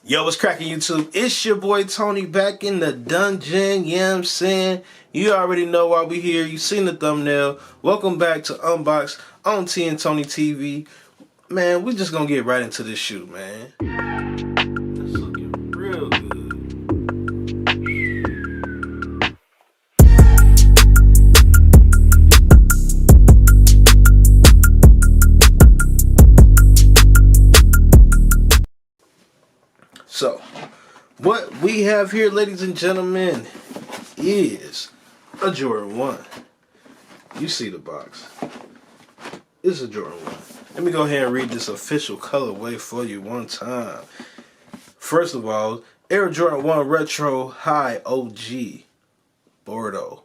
Yo, what's cracking YouTube? It's your boy Tony back in the dungeon, you know what I'm saying? You already know why we here. You seen the thumbnail. Welcome back to Unbox on T and Tony TV. Man, we just gonna get right into this shoe, man. It's looking real good. So, what we have here, ladies and gentlemen, is a Jordan 1. You see the box. It's a Jordan 1. Let me go ahead and read this official colorway for you one time. First of all, Air Jordan 1 Retro High OG Bordeaux.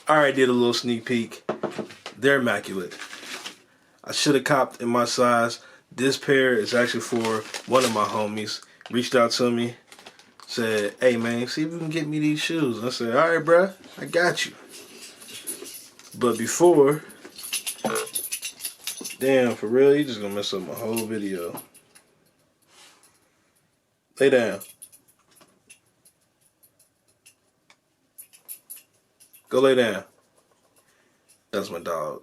Alright, did a little sneak peek. They're immaculate. I should have copped in my size. This pair is actually for one of my homies. Reached out to me, said, "Hey man, see if you can get me these shoes." I said, "All right, bruh, I got you." But before, damn, for real, you just gonna mess up my whole video. Lay down. Go lay down. That's my dog.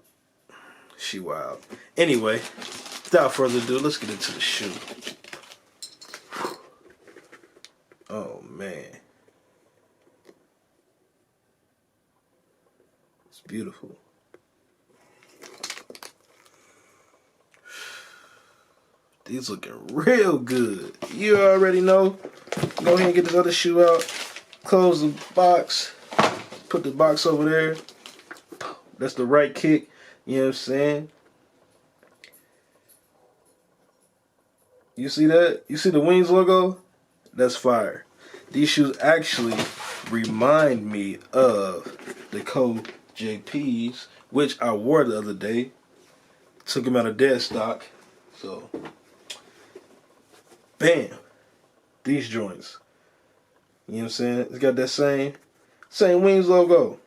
She wild. Anyway, without further ado, let's get into the shoe. Oh man, it's beautiful. These looking real good. You already know. Go ahead and get this other shoe out. Close the box. Put the box over there. That's the right kick. You know what I'm saying? You see that? You see the Wings logo? That's fire. These shoes actually remind me of the Code JPs, which I wore the other day. Took them out of dead stock. So, bam. These joints. You know what I'm saying? It's got that same Wings logo.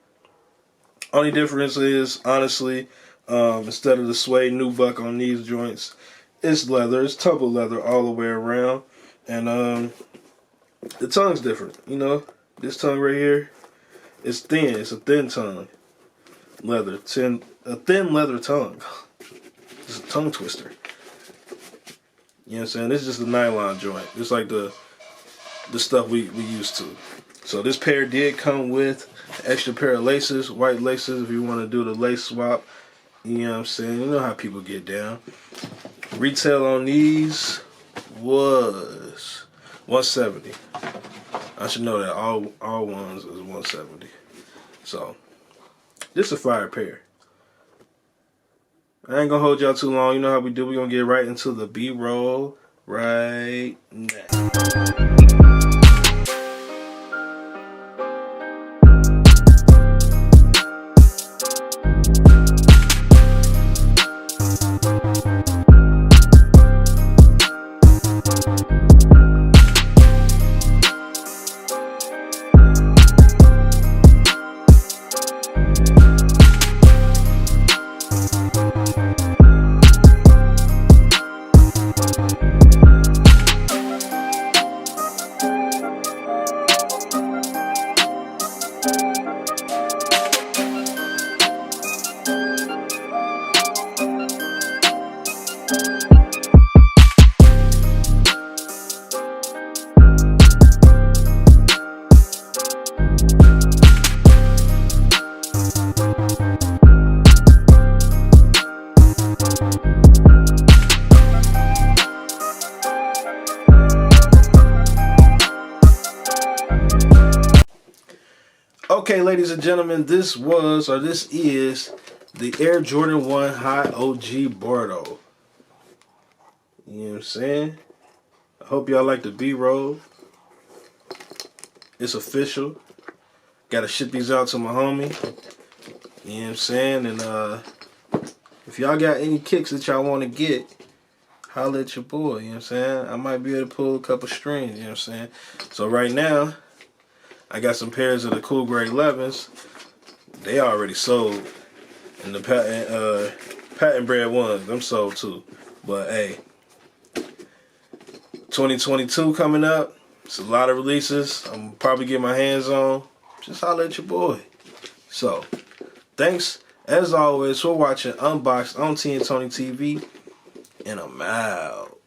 Only difference is, honestly, instead of the suede nubuck on these joints, it's leather. It's tumble leather all the way around. And the tongue's different. You know, this tongue right here, it's thin. It's a thin tongue. Leather. A thin leather tongue. It's a tongue twister. You know what I'm saying? This is just a nylon joint. It's like the stuff we used to. So this pair did come with an extra pair of laces, white laces, if you want to do the lace swap. You know what I'm saying? You know how people get down. Retail on these was $170. I should know that all ones is $170. So this is a fire pair. I ain't gonna hold y'all too long. You know how we do. We're gonna get right into the B-roll right now. Okay, ladies and gentlemen, this is the Air Jordan 1 High OG Bordeaux. You know what I'm saying? I hope y'all like the B-roll. It's official. Gotta ship these out to my homie. You know what I'm saying? And if y'all got any kicks that y'all want to get, holla at your boy. You know what I'm saying? I might be able to pull a couple strings. You know what I'm saying? So right now, I got some pairs of the Cool Grade 11s. They already sold. And Patent brand ones, them sold too. But hey, 2022 coming up. It's a lot of releases I'm probably get my hands on. Just holler at your boy. So, thanks as always for watching Unboxed on T and Toni TV. And I'm out.